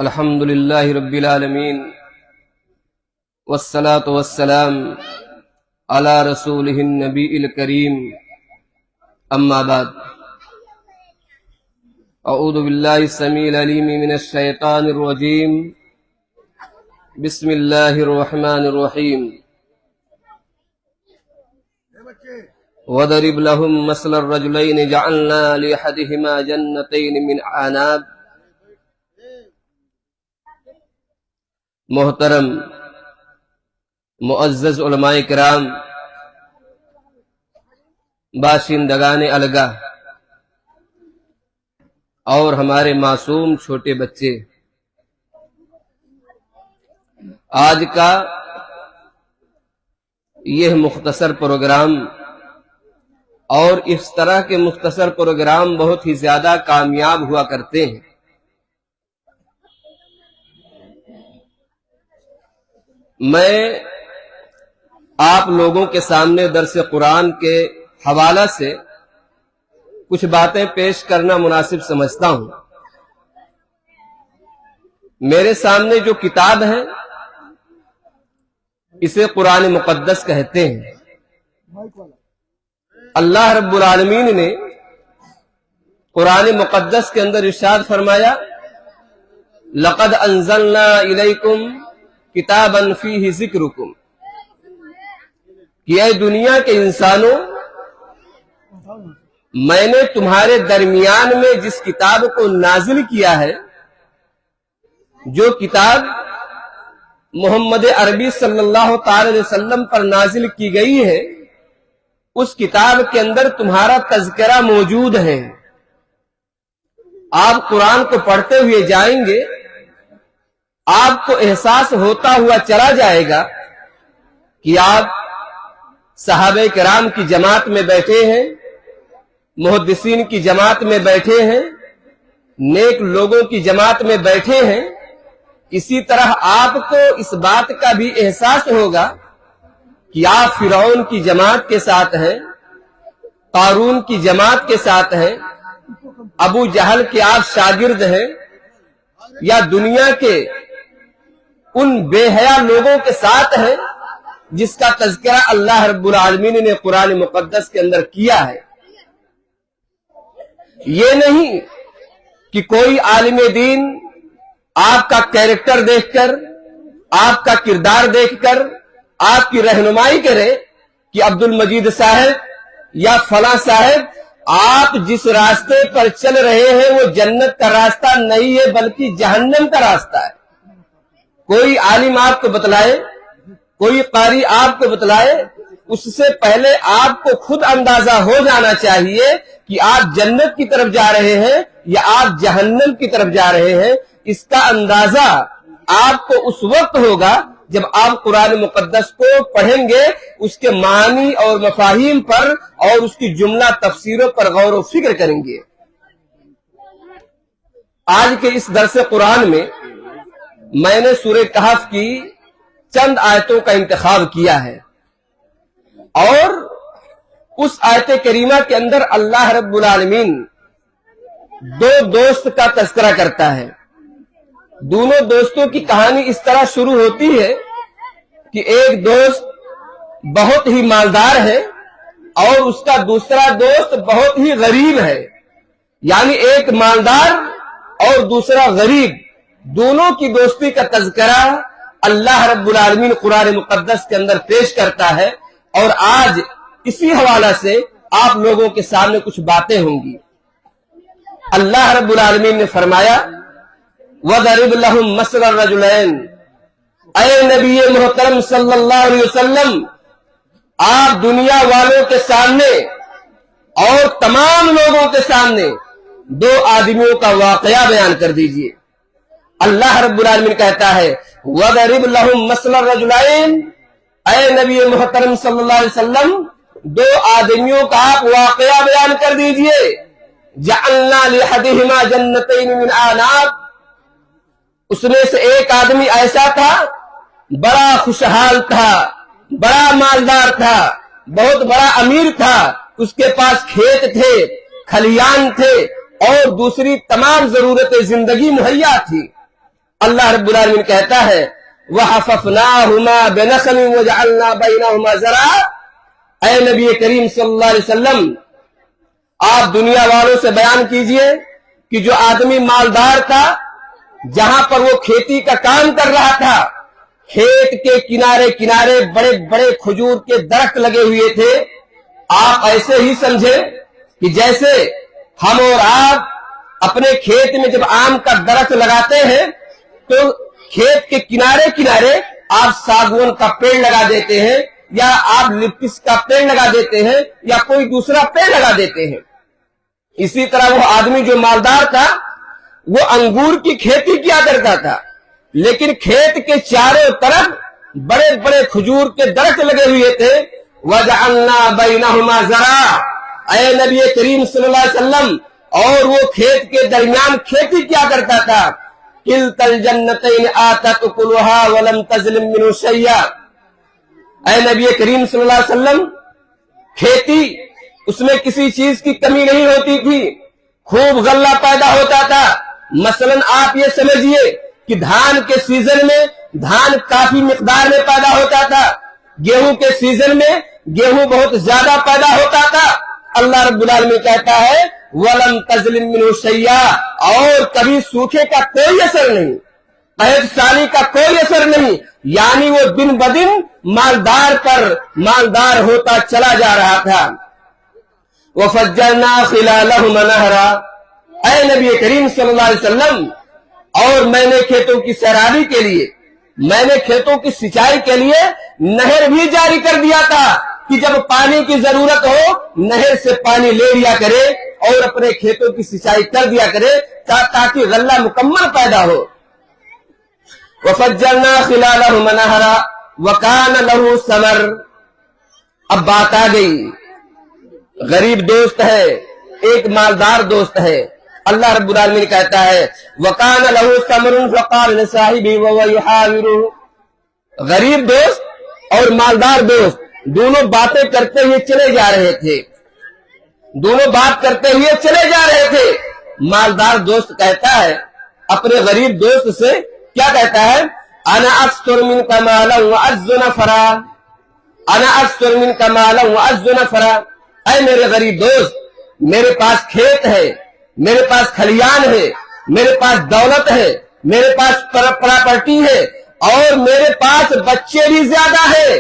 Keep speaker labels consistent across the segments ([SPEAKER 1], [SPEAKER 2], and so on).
[SPEAKER 1] الحمد للہ رب العالمین والصلاة والسلام علی رسولہ النبی الکریم اما بعد اعوذ باللہ السمیع العلیم من الشیطان الرجیم بسم اللہ الرحمن الرحیم وَضَرِبْ لَهُمْ مَثْلَ الرَّجُلَيْنِ جَعَلْنَا لِأَحَدِهِمَا جَنَّتَيْنِ مِنْ أَعْنَابٍ۔ محترم معزز علماء کرام، باشندگان الگاہ اور ہمارے معصوم چھوٹے بچے، آج کا یہ مختصر پروگرام اور اس طرح کے مختصر پروگرام بہت ہی زیادہ کامیاب ہوا کرتے ہیں۔ میں آپ لوگوں کے سامنے درس قرآن کے حوالہ سے کچھ باتیں پیش کرنا مناسب سمجھتا ہوں۔ میرے سامنے جو کتاب ہے اسے قرآن مقدس کہتے ہیں۔ اللہ رب العالمین نے قرآن مقدس کے اندر ارشاد فرمایا، لَقَدْ أَنزَلْنَا إِلَيْكُمْ کتاباً فیہ ذکرکم، کہ اے دنیا کے انسانوں، میں نے تمہارے درمیان میں جس کتاب کو نازل کیا ہے، جو کتاب محمد عربی صلی اللہ تعالی علیہ وسلم پر نازل کی گئی ہے، اس کتاب کے اندر تمہارا تذکرہ موجود ہے۔ آپ قرآن کو پڑھتے ہوئے جائیں گے، آپ کو احساس ہوتا ہوا چلا جائے گا کہ آپ صحابہ کرام کی جماعت میں بیٹھے ہیں، محدثین کی جماعت میں بیٹھے ہیں، نیک لوگوں کی جماعت میں بیٹھے ہیں۔ اسی طرح آپ کو اس بات کا بھی احساس ہوگا کہ آپ فرعون کی جماعت کے ساتھ ہیں، قارون کی جماعت کے ساتھ ہیں، ابو جہل کے آپ شاگرد ہیں، یا دنیا کے ان بے حیا لوگوں کے ساتھ ہیں جس کا تذکرہ اللہ رب العالمین نے قرآن مقدس کے اندر کیا ہے۔ یہ نہیں کہ کوئی عالم دین آپ کا کیریکٹر دیکھ کر، آپ کا کردار دیکھ کر آپ کی رہنمائی کرے کہ عبد المجید صاحب یا فلاں صاحب، آپ جس راستے پر چل رہے ہیں وہ جنت کا راستہ نہیں ہے بلکہ جہنم کا راستہ ہے۔ کوئی عالم آپ کو بتلائے، کوئی قاری آپ کو بتلائے، اس سے پہلے آپ کو خود اندازہ ہو جانا چاہیے کہ آپ جنت کی طرف جا رہے ہیں یا آپ جہنم کی طرف جا رہے ہیں۔ اس کا اندازہ آپ کو اس وقت ہوگا جب آپ قرآن مقدس کو پڑھیں گے، اس کے معنی اور مفاہیم پر اور اس کی جملہ تفسیروں پر غور و فکر کریں گے۔ آج کے اس درس قرآن میں میں نے سورہ کہف کی چند آیتوں کا انتخاب کیا ہے، اور اس آیت کریمہ کے اندر اللہ رب العالمین دو دوست کا تذکرہ کرتا ہے۔ دونوں دوستوں کی کہانی اس طرح شروع ہوتی ہے کہ ایک دوست بہت ہی مالدار ہے اور اس کا دوسرا دوست بہت ہی غریب ہے، یعنی ایک مالدار اور دوسرا غریب، دونوں کی دوستی کا تذکرہ اللہ رب العالمین قرآن مقدس کے اندر پیش کرتا ہے، اور آج اسی حوالہ سے آپ لوگوں کے سامنے کچھ باتیں ہوں گی۔ اللہ رب العالمین نے فرمایا، وَضَرِبْ لَهُمْ مَثْلَ الرَّجُلَيْنِ، اے نبی محترم صلی اللہ علیہ وسلم، آپ دنیا والوں کے سامنے اور تمام لوگوں کے سامنے دو آدمیوں کا واقعہ بیان کر دیجئے۔ اللہ رب العالمین کہتا ہے، وَضَرِبْ لَهُمْ مَثْلَ الرَّجُلَيْنِ، اے نبی محترم صلی اللہ علیہ وسلم، دو آدمیوں کا آپ واقعہ بیان کر دیجئے۔ جَعَلْنَا لِأَحَدِهِمَا جَنَّتَيْنِ مِنْ أَعْنَابٍ، اس میں سے ایک آدمی ایسا تھا، بڑا خوشحال تھا، بڑا مالدار تھا، بہت بڑا امیر تھا، اس کے پاس کھیت تھے، کھلیان تھے، اور دوسری تمام ضرورتیں زندگی مہیا تھی۔ اللہ رب العالمین کہتا ہے وَحَفَفْنَاهُمَا بِنَخْلٍ وَجَعَلْنَا بَيْنَهُمَا زَرْعًا، اے نبی کریم صلی اللہ علیہ وسلم آپ دنیا والوں سے بیان کیجئے کہ جو آدمی مالدار تھا، جہاں پر وہ کھیتی کا کام کر رہا تھا، کھیت کے کنارے کنارے بڑے بڑے کھجور کے درخت لگے ہوئے تھے۔ آپ ایسے ہی سمجھے کہ جیسے ہم اور آپ اپنے کھیت میں جب آم کا درخت لگاتے ہیں تو کھیت کے کنارے کنارے آپ ساگون کا پیڑ لگا دیتے ہیں، یا آپ لپس کا پیڑ لگا دیتے ہیں، یا کوئی دوسرا پیڑ لگا دیتے ہیں۔ اسی طرح وہ آدمی جو مالدار تھا وہ انگور کی کھیتی کیا کرتا تھا، لیکن کھیت کے چاروں طرف بڑے بڑے کھجور کے درخت لگے ہوئے تھے۔ وَجَعَلْنَا بَيْنَهُمَا زَرْعًا، اے نبی کریم صلی اللہ علیہ وسلم، اور وہ کھیت کے درمیان کھیتی کیا کرتا تھا۔ كِلْتَا الْجَنَّتَيْنِ آتَتْ أُكُلُهَا وَلَمْ تَظْلِم مِّنْهُ شَيْئًا، اے نبی کریم صلی اللہ علیہ وسلم، کھیتی اس میں کسی چیز کی کمی نہیں ہوتی تھی، خوب غلہ پیدا ہوتا تھا۔ مثلا آپ یہ سمجھیے کہ دھان کے سیزن میں دھان کافی مقدار میں پیدا ہوتا تھا، گیہوں کے سیزن میں گیہوں بہت زیادہ پیدا ہوتا تھا۔ اللہ رب العالمین کہتا ہے وَلَمْ تَظْلِم مِّنْهُ شَيْئًا، اور کبھی سوکھے کا کوئی اثر نہیں، قحط سالی کا کوئی اثر نہیں، یعنی وہ دن بدن مالدار پر مالدار ہوتا چلا جا رہا تھا۔ وَفَجَّرْنَا خِلَالَهُمَا نَهْرًا، اے نبی کریم صلی اللہ علیہ وسلم، اور میں نے کھیتوں کی سیرابی کے لیے، میں نے کھیتوں کی سچائی کے لیے نہر بھی جاری کر دیا تھا کہ جب پانی کی ضرورت ہو نہر سے پانی لے لیا کرے اور اپنے کھیتوں کی سچائی کر دیا کرے تاکہ غلہ مکمل پیدا ہو۔ وَفَجَّرْنَا خِلَالَهُمَا نَهْرًا وَكَانَ لَهُ ثَمَرٌ، اب بات آ گئی، غریب دوست ہے، ایک مالدار دوست ہے۔ اللہ رب العالمین کہتا ہے وَكَانَ لَهُ ثَمَرٌ فَقَالَ لِصَاحِبِهِ وَهُوَ يُحَاوِرُهُ، غریب دوست اور مالدار دوست دونوں باتیں کرتے ہوئے چلے جا رہے تھے، دونوں بات کرتے ہوئے چلے جا رہے تھے۔ مالدار دوست کہتا ہے اپنے غریب دوست سے، کیا کہتا ہے؟ انا اکثر منک مالا واعز نفرا، انا اکثر منک مالا واعز نفرا، اے میرے غریب دوست، میرے پاس کھیت ہے، میرے پاس کھلیان ہے، میرے پاس دولت ہے، میرے پاس پراپرٹی ہے، اور میرے پاس بچے بھی زیادہ ہیں،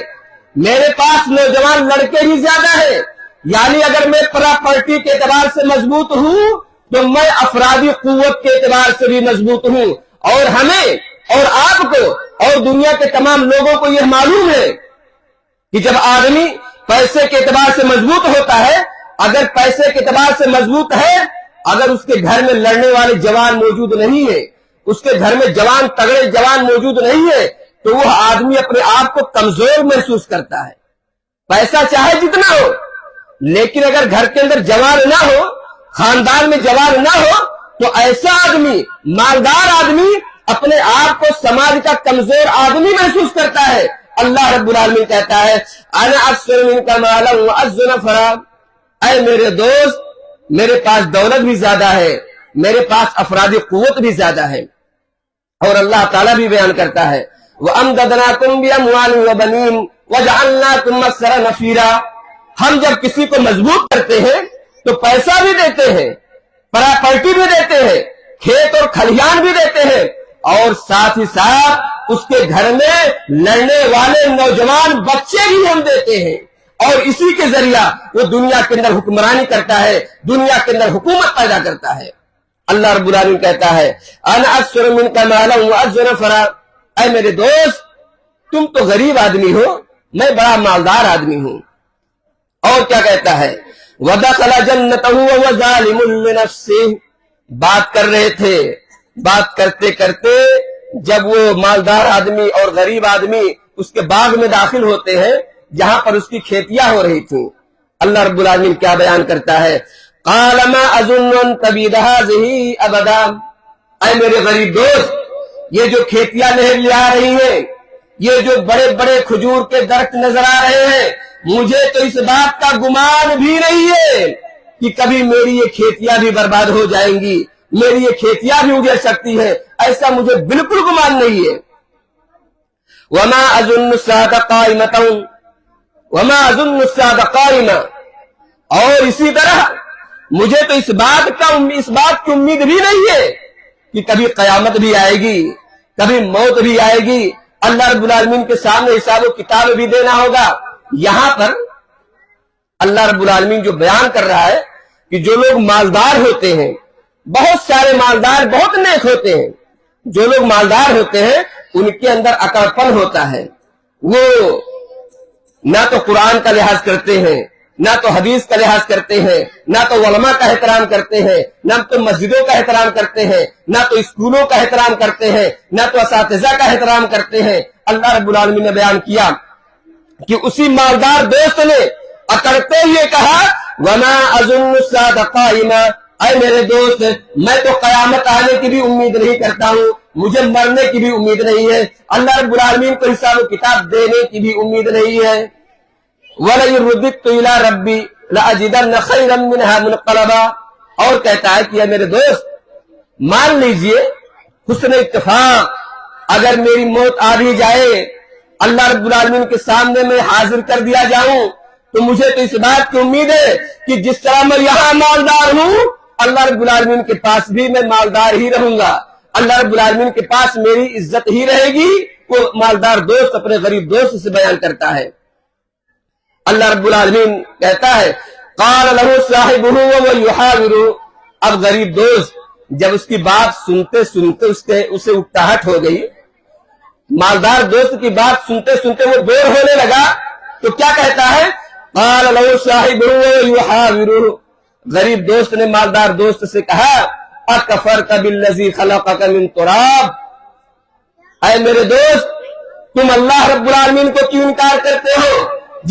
[SPEAKER 1] میرے پاس نوجوان لڑکے بھی زیادہ ہیں، یعنی اگر میں پراپرٹی کے اعتبار سے مضبوط ہوں تو میں افرادی قوت کے اعتبار سے بھی مضبوط ہوں، اور ہمیں اور آپ کو اور دنیا کے تمام لوگوں کو یہ معلوم ہے کہ جب آدمی پیسے کے اعتبار سے مضبوط ہوتا ہے، اگر پیسے کے اعتبار سے مضبوط ہے، اگر اس کے گھر میں لڑنے والے جوان موجود نہیں ہے، اس کے گھر میں جوان تگڑے جوان موجود نہیں ہے، تو وہ آدمی اپنے آپ کو کمزور محسوس کرتا ہے، پیسہ چاہے جتنا ہو، لیکن اگر گھر کے اندر جوان نہ ہو، خاندان میں جوان نہ ہو، تو ایسا آدمی، مالدار آدمی، اپنے آپ کو سماج کا کمزور آدمی محسوس کرتا ہے۔ اللہ رب العالمین کہتا ہے انا اکثر منک مالا واعز نفرا، اے میرے دوست، میرے پاس دولت بھی زیادہ ہے، میرے پاس افرادی قوت بھی زیادہ ہے۔ اور اللہ تعالیٰ بھی بیان کرتا ہے وَأَمْدَدْنَاكُمْ بِأَمْوَالٍ وَبَنِينَ وَجَعَلْنَاكُمْ أَكْثَرَ نَفِيرًا، ہم جب کسی کو مضبوط کرتے ہیں تو پیسہ بھی دیتے ہیں، پراپرٹی بھی دیتے ہیں، کھیت اور کھلیان بھی دیتے ہیں، اور ساتھ ہی ساتھ اس کے گھر میں لڑنے والے نوجوان بچے بھی ہم دیتے ہیں، اور اسی کے ذریعہ وہ دنیا کے اندر حکمرانی کرتا ہے، دنیا کے اندر حکومت پیدا کرتا ہے۔ اللہ رب العالمین کہتا ہے انا اکثر منک مالا واعز نفرا، اے میرے دوست، تم تو غریب آدمی ہو، میں بڑا مالدار آدمی ہوں۔ اور کیا کہتا ہے وَدَخَلَ جَنَّتَهُ وَهُوَ ظَالِمٌ لِنَفْسِهِ، بات کر رہے تھے، بات کرتے کرتے جب وہ مالدار آدمی اور غریب آدمی اس کے باغ میں داخل ہوتے ہیں جہاں پر اس کی کھیتیاں ہو رہی تھیں، اللہ رب العالمین کیا بیان کرتا ہے قَالَ مَا أَظُنُّ أَن تَبِيدَ هَٰذِهِ أَبَدًا، اے میرے غریب دوست، یہ جو کھیتیاں نہر لے آ رہی ہیں، یہ جو بڑے بڑے کھجور کے درخت نظر آ رہے ہیں، مجھے تو اس بات کا گمان بھی نہیں ہے کہ کبھی میری یہ کھیتیاں بھی برباد ہو جائیں گی، میری یہ کھیتیاں بھی اجڑ سکتی ہے، ایسا مجھے بالکل گمان نہیں ہے۔ وما اظن الساعة قائمة وما اظن الساعة قائمة، اور اسی طرح مجھے تو اس بات کی امید بھی نہیں ہے کہ کبھی قیامت بھی آئے گی، کبھی موت بھی آئے گی، اللہ رب العالمین کے سامنے حساب و کتاب بھی دینا ہوگا۔ یہاں پر اللہ رب العالمین جو بیان کر رہا ہے کہ جو لوگ مالدار ہوتے ہیں، بہت سارے مالدار بہت نیک ہوتے ہیں، جو لوگ مالدار ہوتے ہیں ان کے اندر اکڑپن ہوتا ہے، وہ نہ تو قرآن کا لحاظ کرتے ہیں، نہ تو حدیث کا لحاظ کرتے ہیں، نہ تو علماء کا احترام کرتے ہیں، نہ تو مسجدوں کا احترام کرتے ہیں، نہ تو اسکولوں کا احترام کرتے ہیں، نہ تو اساتذہ کا احترام کرتے ہیں۔ اللہ رب العالمین نے بیان کیا کہ اسی مالدار دوست نے اکڑتے ہوئے کہا وما اظن الساعة قائمة، اے میرے دوست میں تو قیامت آنے کی بھی امید نہیں کرتا ہوں، مجھے مرنے کی بھی امید نہیں ہے، اللہ رب العالمین کو حساب و کتاب دینے کی بھی امید نہیں ہے۔ وَلَئِن رُدِدتُّ إِلَىٰ رَبِّي لَأَجِدَنَّ خَيْرًا مِّنْهَا مُنقَلَبًا، اور کہتا ہے کہ میرے دوست مان لیجئے حسن اتفاق، اگر میری موت آ بھی جائے، اللہ رب العالمین کے سامنے میں حاضر کر دیا جاؤں، تو مجھے تو اس بات کی امید ہے کہ جس طرح میں یہاں مالدار ہوں، اللہ رب العالمین کے پاس بھی میں مالدار ہی رہوں گا، اللہ رب العالمین کے پاس میری عزت ہی رہے گی۔ وہ مالدار دوست اپنے غریب دوست سے بیان کرتا ہے۔ اللہ رب العالمین کہتا ہے قال له صاحبه وهو يحاوره، اب غریب دوست جب اس کی بات سنتے سنتے اسے اکتاہٹ ہو گئی، مالدار دوست کی بات سنتے سنتے وہ بور ہونے لگا، تو کیا کہتا ہے قال له صاحبه وهو يحاوره، غریب دوست نے مالدار دوست سے کہا اکفرت بالذی خلقک من تراب، اے میرے دوست تم اللہ رب العالمین کو کیوں انکار کرتے ہو،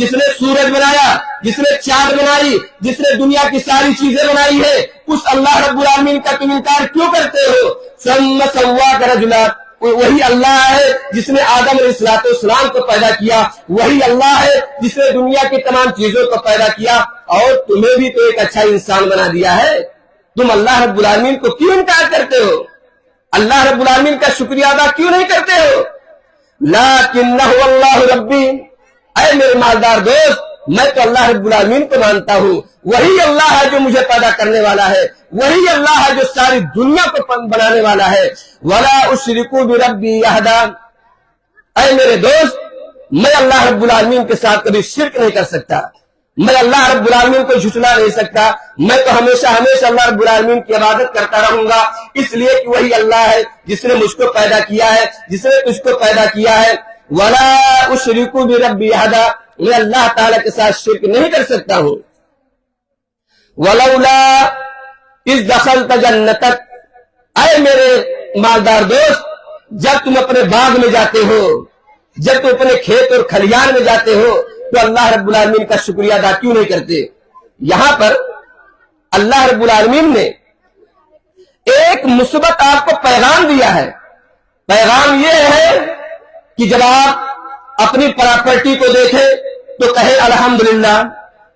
[SPEAKER 1] جس نے سورج بنایا، جس نے چاند بنائی، جس نے دنیا کی ساری چیزیں بنائی ہے، اس اللہ رب العالمین کا تم انکار کیوں کرتے ہو؟ ثم سواک رجلا، وہی اللہ ہے جس نے آدم علیہ السلام کو پیدا کیا، وہی اللہ ہے جس نے دنیا کی تمام چیزوں کو پیدا کیا، اور تمہیں بھی تو ایک اچھا انسان بنا دیا ہے، تم اللہ رب العالمین کو کیوں انکار کرتے ہو؟ اللہ رب العالمین کا شکریہ ادا کیوں نہیں کرتے ہو؟ لکنہ اللہ ربی، اے میرے مالدار دوست میں تو اللہ رب العالمین کو مانتا ہوں، وہی اللہ ہے جو مجھے پیدا کرنے والا ہے، وہی اللہ ہے جو ساری دنیا کو بنانے والا ہے۔ ولا اشرک بربی احدا، اے میرے دوست میں اللہ رب العالمین کے ساتھ کبھی شرک نہیں کر سکتا، میں اللہ رب العالمین کو جھٹلا نہیں سکتا، میں تو ہمیشہ اللہ رب العالمین کی عبادت کرتا رہوں گا، اس لیے کہ وہی اللہ ہے جس نے مجھ کو پیدا کیا ہے، جس نے تجھ کو پیدا کیا ہے۔ ولا اشرک بربی احدا، میں اللہ تعالی کے ساتھ شرک نہیں کر سکتا ہوں۔ ولولا اذ دخلت جنتک، اے میرے مالدار دوست جب تم اپنے باغ میں جاتے ہو، جب تم اپنے کھیت اور کھلیان میں جاتے ہو، تو اللہ رب العالمین کا شکریہ ادا کیوں نہیں کرتے؟ یہاں پر اللہ رب العالمین نے ایک مثبت آپ کو پیغام دیا ہے۔ پیغام یہ ہے کہ جب آپ اپنی پراپرٹی کو دیکھیں تو کہیں الحمدللہ،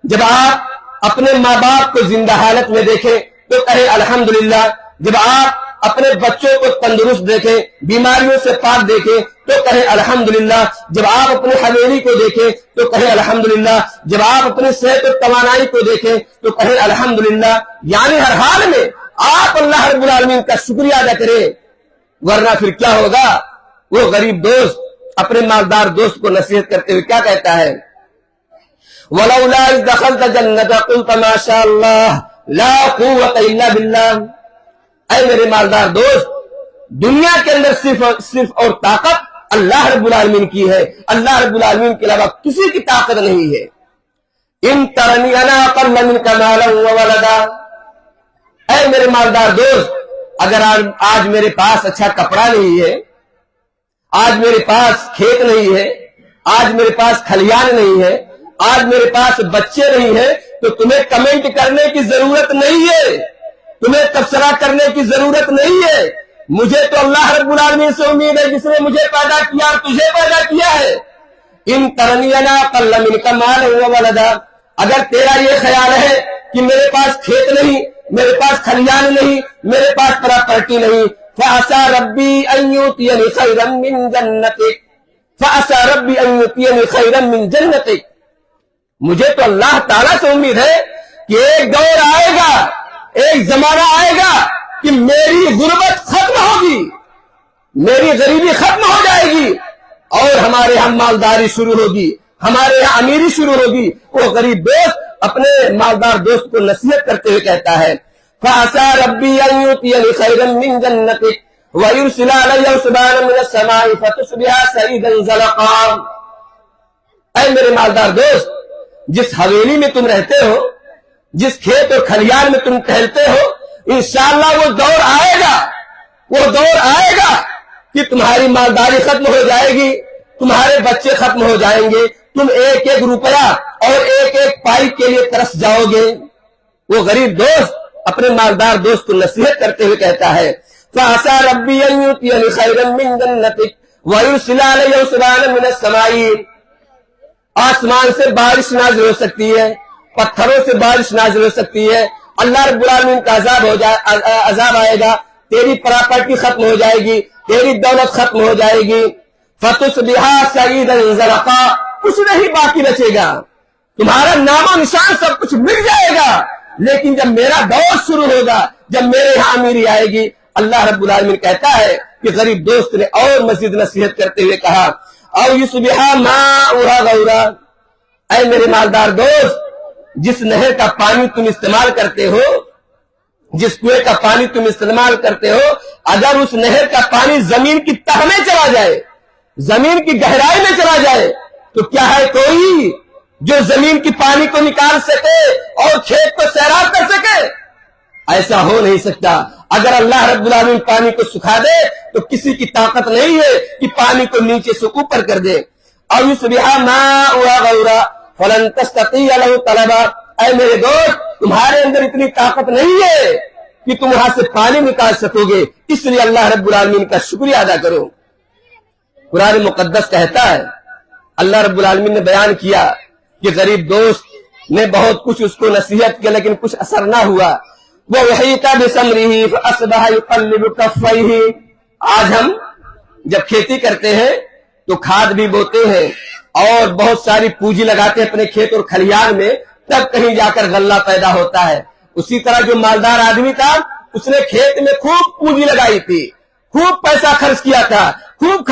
[SPEAKER 1] جب آپ اپنے ماں باپ کو زندہ حالت میں دیکھیں تو کہیں الحمدللہ، جب آپ اپنے بچوں کو تندرست دیکھیں، بیماریوں سے پاک دیکھیں تو کہیں الحمدللہ، جب آپ اپنی حویلی کو دیکھیں تو کہیں الحمدللہ، جب آپ اپنی صحت و توانائی کو دیکھیں تو کہیں الحمدللہ، یعنی ہر حال میں آپ اللہ رب العالمین کا شکریہ ادا کریں، ورنہ پھر کیا ہوگا؟ وہ غریب دوست اپنے مالدار دوست کو نصیحت کرتے ہوئے کیا کہتا ہے وَلَوْلَا إِذْ دَخَلْتَ جَنَّتَ قُلْتَ مَا شَاءَ اللَّهُ لَا قُوَّةَ إِلَّا بِاللَّهِ، اے میرے مالدار دوست دنیا کے اندر صرف اور طاقت اللہ رب العالمین کی ہے، اللہ رب العالمین کے علاوہ کسی کی طاقت نہیں ہے۔ إِن تَرَنِي أَنَا أَقَلَّ مِنْكَ مَالًا وَوَلَدًا، اے میرے مالدار دوست اگر آج میرے پاس اچھا کپڑا نہیں ہے، آج میرے پاس کھیت نہیں ہے، آج میرے پاس کھلیان نہیں ہے، آج میرے پاس بچے نہیں ہیں، تو تمہیں کمنٹ کرنے کی ضرورت نہیں ہے، تمہیں تبصرہ کرنے کی ضرورت نہیں ہے، مجھے تو اللہ رب العالمین سے امید ہے جس نے مجھے پیدا کیا اور تجھے پیدا کیا ہے۔ ان ترنی انا اقل منک مالا وولدا، اگر تیرا یہ خیال ہے کہ میرے پاس کھیت نہیں، میرے پاس کھلیان نہیں، میرے پاس پراپرٹی نہیں، فعسى ربي ان يؤتيني خيرا من جنتك، فعسى ربي ان يؤتيني خيرا من جنتك، مجھے تو اللہ تعالیٰ سے امید ہے کہ ایک دور آئے گا، ایک زمانہ آئے گا کہ میری غربت ختم ہوگی، میری غریبی ختم ہو جائے گی اور ہمارے یہاں مالداری شروع ہوگی، ہمارے یہاں امیری شروع ہوگی۔ وہ غریب دوست اپنے مالدار دوست کو نصیحت کرتے ہوئے کہتا ہے فَعَسَى رَبِّي أَن يُؤْتِيَنِي خَيْرًا مِّن جَنَّتِكَ وَيُرْسِلَ عَلَيَّ حُسْبَانًا مِّنَ السَّمَاءِ فَتُصْبِحَ صَعِيدًا زَلَقًا۔ اے میرے مالدار دوست، جس حویلی میں تم رہتے ہو، جس کھیت اور کھلیان میں تم ٹہلتے ہو، انشاءاللہ وہ دور آئے گا، وہ دور آئے گا کہ تمہاری مالداری ختم ہو جائے گی، تمہارے بچے ختم ہو جائیں گے، تم ایک ایک روپیہ اور ایک ایک پائی کے لیے ترس جاؤ گے۔ وہ غریب دوست اپنے مالدار دوست کو نصیحت کرتے ہوئے کہتا ہے فَعَسَى رَبِّي أَن يُؤْتِيَنِي خَيْرًا مِّن جَنَّتِكَ وَيُرْسِلَ عَلَيَّ حُسْبَانًا مِّنَ السَّمَاءِ۔ آسمان سے بارش نازل ہو سکتی ہے، پتھروں سے بارش نازل ہو سکتی ہے، اللہ رب العالمین کا عذاب آئے گا، تیری پراپرٹی ختم ہو جائے گی، تیری دولت ختم ہو جائے گی، فَتُصْبِحَ صَعِيدًا زَلَقًا، کچھ نہیں باقی بچے گا، تمہارا نام و نشان سب کچھ مل جائے گا، لیکن جب میرا دور شروع ہوگا، جب میرے یہاں امیری آئے گی۔ اللہ رب العالمین کہتا ہے کہ غریب دوست نے اور مزید نصیحت کرتے ہوئے کہا او یصبح ماؤها غورا، اے میرے مالدار دوست، جس نہر کا پانی تم استعمال کرتے ہو، جس کنویں کا پانی تم استعمال کرتے ہو، اگر اس نہر کا پانی زمین کی تہ میں چلا جائے، زمین کی گہرائی میں چلا جائے، تو کیا ہے کوئی جو زمین کی پانی کو نکال سکے اور کھیت کو سیراب کر سکے؟ ایسا ہو نہیں سکتا۔ اگر اللہ رب العالمین پانی کو سکھا دے تو کسی کی طاقت نہیں ہے کہ پانی کو نیچے سے اوپر کر دے۔ او یصبح ماؤها غورا فلن تستطيع له طلبا، اے میرے دوست، تمہارے اندر اتنی طاقت نہیں ہے کہ تم وہاں سے پانی نکال سکو گے، اس لیے اللہ رب العالمین کا شکریہ ادا کرو۔ قرآن مقدس کہتا ہے، اللہ رب العالمین نے بیان کیا کہ غریب دوست نے بہت کچھ اس کو نصیحت کیا لیکن کچھ اثر نہ ہوا۔ وَوَحِيطَ بِثَمْرِهِ فَأَصْبَحَ يُقَلِّبُ كَفَّيْهِ، آج ہم جب کھیتی کرتے ہیں تو کھاد بھی بوتے ہیں اور بہت ساری پونجی لگاتے ہیں اپنے کھیت اور کھلیان میں، تب کہیں جا کر غلہ پیدا ہوتا ہے۔ اسی طرح جو مالدار آدمی تھا اس نے کھیت میں خوب پونجی لگائی تھی، خوب پیسہ خرچ کیا تھا، خوب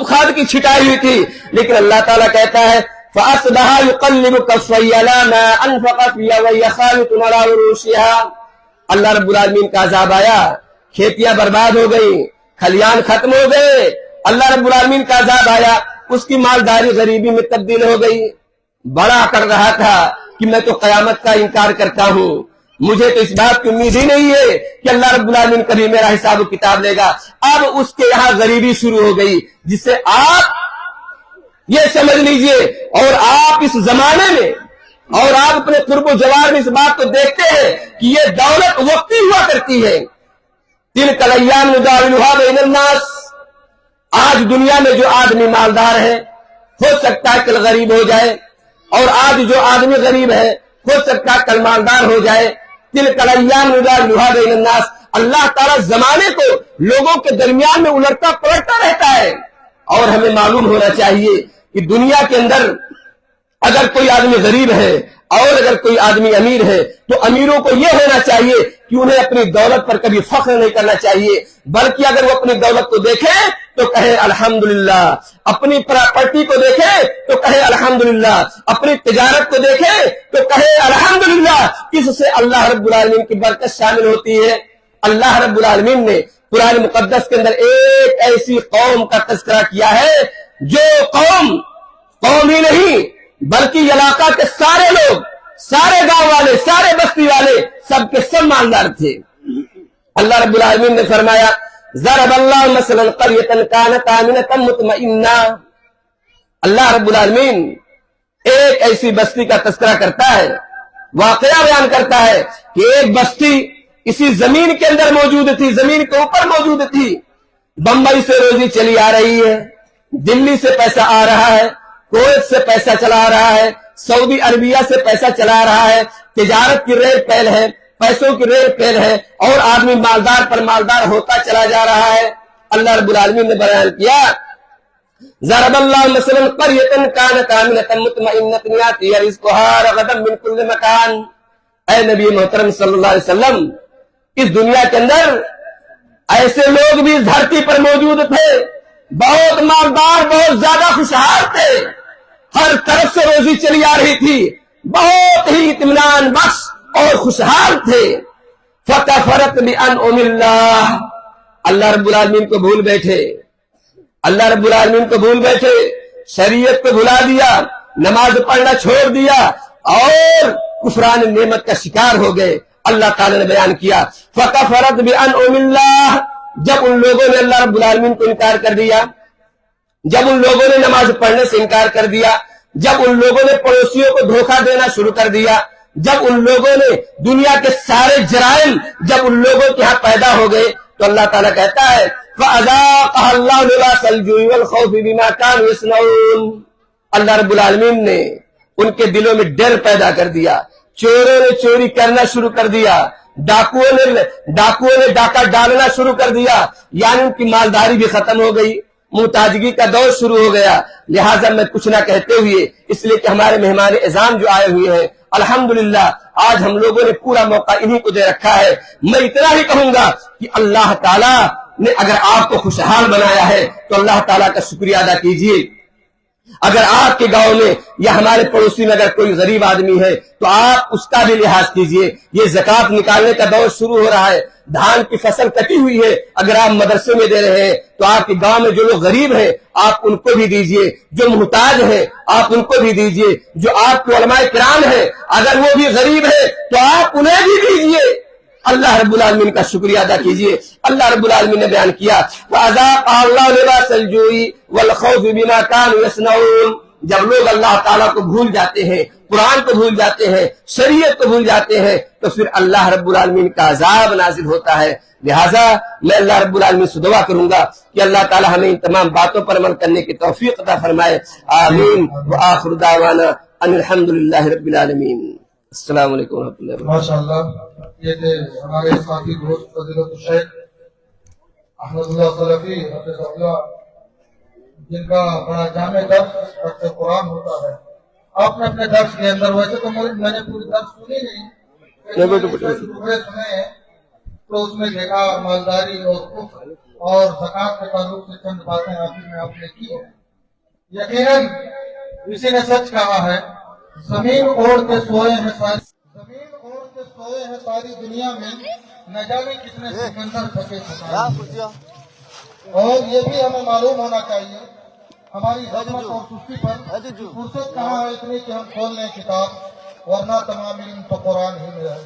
[SPEAKER 1] کھاد کی چھٹائی ہوئی تھی، لیکن اللہ تعالیٰ کہتا ہے فَأَصْبَحَ يُقَلِّبُ كَفَّيْهِ عَلَىٰ مَا أَنفَقَ فِيهَا وَهِيَ خَاوِيَةٌ عَلَىٰ عُرُوشِهَا۔ اللہ رب العالمین کا عذاب آیا، کھیتیاں برباد ہو گئی، کھلیان ختم ہو گئے، اللہ رب العالمین کا عذاب آیا، اس کی مالداری غریبی میں تبدیل ہو گئی۔ بڑا کر رہا تھا کہ میں تو قیامت کا انکار کرتا ہوں، مجھے تو اس بات کی امید ہی نہیں ہے کہ اللہ رب العالمین کبھی میرا حساب و کتاب لے گا۔ اب اس کے یہاں غریبی شروع ہو گئی، جس سے آپ یہ سمجھ لیجئے، اور آپ اس زمانے میں اور آپ اپنے قرب و جوار میں اس بات کو دیکھتے ہیں کہ یہ دولت وقتی ہوا کرتی ہے۔ تِلْكَ الْأَيَّامُ نُدَاوِلُهَا بَيْنَ النَّاسِ، آج دنیا میں جو آدمی مالدار ہے ہو سکتا ہے کل غریب ہو جائے، اور آج جو آدمی غریب ہے ہو سکتا ہے کل مالدار ہو جائے۔ تِلْكَ الْأَيَّامُ نُدَاوِلُهَا بَيْنَ النَّاسِ، اللہ تعالیٰ زمانے کو لوگوں کے درمیان میں الٹتا پلٹتا رہتا ہے، اور ہمیں معلوم ہونا چاہیے کہ دنیا کے اندر اگر کوئی آدمی غریب ہے اور اگر کوئی آدمی امیر ہے تو امیروں کو یہ ہونا چاہیے کہ انہیں اپنی دولت پر کبھی فخر نہیں کرنا چاہیے، بلکہ اگر وہ اپنی دولت کو دیکھے تو کہے الحمدللہ، اپنی پراپرٹی کو دیکھے تو کہے الحمدللہ، اپنی تجارت کو دیکھے تو کہے الحمدللہ، اس سے اللہ رب العالمین کی برکت شامل ہوتی ہے۔ اللہ رب العالمین نے قرآن مقدس کے اندر ایک ایسی قوم کا تذکرہ کیا ہے جو قوم ہی نہیں بلکہ علاقہ کے سارے لوگ، سارے گاؤں والے، سارے بستی والے، سب کے سب مالدار تھے۔ اللہ رب العالمین نے فرمایا ضرب اللہ مثلا قریۃ کانت آمنۃ مطمئنہ، اللہ رب العالمین ایک ایسی بستی کا تذکرہ کرتا ہے، واقعہ بیان کرتا ہے کہ ایک بستی اسی زمین کے اندر موجود تھی، زمین کے اوپر موجود تھی، بمبئی سے روزی چلی آ رہی ہے، دلی سے پیسہ آ رہا ہے، کویت سے پیسہ چلا آ رہا ہے، سعودی عربیہ سے پیسہ چلا آ رہا ہے، تجارت کی ریل پیل ہے, پیسوں کی ریل پیل ہے, اور آدمی مالدار پر مالدار ہوتا چلا جا رہا ہے. اللہ رب العالمین نے بیان کیا ضرب اللہ مثلا قریۃ کانت آمنۃ مطمئنۃ یأتیہا رزقها رغدا من کل مکان. اے نبی محترم صلی اللہ علیہ وسلم, اس دنیا کے اندر ایسے لوگ بھی اس دھرتی پر موجود تھے, بہت مالدار, بہت زیادہ خوشحال تھے, ہر طرف سے روزی چلی آ رہی تھی, بہت ہی اطمینان بخش اور خوشحال تھے. فکفرت بانعم اللہ, اللہ رب العالمین کو بھول بیٹھے, اللہ رب العالمین کو بھول بیٹھے, شریعت کو بھلا دیا, نماز پڑھنا چھوڑ دیا اور کفران نعمت کا شکار ہو گئے. اللہ تعالی نے بیان کیا فکفرت بانعم اللہ, جب ان لوگوں نے اللہ رب العالمین کو انکار کر دیا, جب ان لوگوں نے نماز پڑھنے سے انکار کر دیا, جب ان لوگوں نے پڑوسیوں کو دھوکہ دینا شروع کر دیا, جب ان لوگوں نے دنیا کے سارے جرائم جب ان لوگوں کے ہاں پیدا ہو گئے, تو اللہ تعالیٰ کہتا ہے فَأَذَاقَهَا اللَّهُ لِبَاسَ الْجُوعِ وَالْخَوْفِ بِمَا كَانُوا يَصْنَعُونَ. اللہ رب العالمین نے ان کے دلوں میں ڈر پیدا کر دیا, چوروں نے چوری کرنا شروع کر دیا, ڈاکوؤں نے ڈاکہ ڈالنا شروع کر دیا, یعنی ان کی مالداری بھی ختم ہو گئی, محتاجگی کا دور شروع ہو گیا. لہٰذا میں کچھ نہ کہتے ہوئے, اس لیے کہ ہمارے مہمان اعظام جو آئے ہوئے ہیں الحمدللہ آج ہم لوگوں نے پورا موقع انہی کو دے رکھا ہے, میں اتنا ہی کہوں گا کہ اللہ تعالیٰ نے اگر آپ کو خوشحال بنایا ہے تو اللہ تعالیٰ کا شکریہ ادا کیجیے. اگر آپ کے گاؤں میں یا ہمارے پڑوسی میں اگر کوئی غریب آدمی ہے تو آپ اس کا بھی لحاظ کیجیے. یہ زکوٰۃ نکالنے کا دور شروع ہو رہا ہے, دھان کی فصل کٹی ہوئی ہے, اگر آپ مدرسے میں دے رہے ہیں تو آپ کے گاؤں میں جو لوگ غریب ہیں آپ ان کو بھی دیجیے, جو محتاج ہیں آپ ان کو بھی دیجیے, جو آپ کے علماء کرام ہیں اگر وہ بھی غریب ہیں تو آپ انہیں بھی دیجیے. اللہ رب العالمین کا شکریہ ادا کیجیے. اللہ رب العالمین نے بیان کیا فَأَذَاقَهَا اللَّهُ لِبَاسَ الْجُوعِ وَالْخَوْفِ بِمَا كَانُوا يَصْنَعُونَ. جب لوگ اللہ تعالیٰ کو بھول جاتے ہیں, قرآن کو بھول جاتے ہیں, شریعت کو بھول جاتے ہیں, تو پھر اللہ رب العالمین کا عذاب نازل ہوتا ہے. لہٰذا میں اللہ رب العالمین سے دعا کروں گا کہ اللہ تعالیٰ ہمیں ان تمام باتوں پر عمل کرنے کی توفیق عطا فرمائے. آمین. وآخر دعوانا ان الحمدللہ رب العالمین. السلام علیکم ورحمۃ اللہ وبرکاتہ.
[SPEAKER 2] ماشاءاللہ یہ تھے ہمارے ساتھی دوست فضیلت الشیخ احمد اللہ سلفی حفظہ اللہ, جن کا بڑا جامع درس قرآن ہوتا ہے. آپ نے اپنے درس کے اندر, ویسے تو میں نے پوری درس سنی نہیں, سنے تو اس میں دیکھا مالداری اور کفر اور زکوٰۃ کے تعلق سے چند باتیں آپ نے کی ہیں. یقیناً اسی نے سچ کہا ہے, زمین اوڑھ کے سوئے ہیں ساری دنیا میں, نہ جانے کتنے سکندر تھکے تھکائے. اور یہ بھی ہمیں معلوم ہونا چاہیے ہماری عظمت اور سستی پر فرصت کہاں ہے اتنی کہ ہم کھول لیں کتاب, ورنہ تمام علم تو قرآن ہی میں ہے.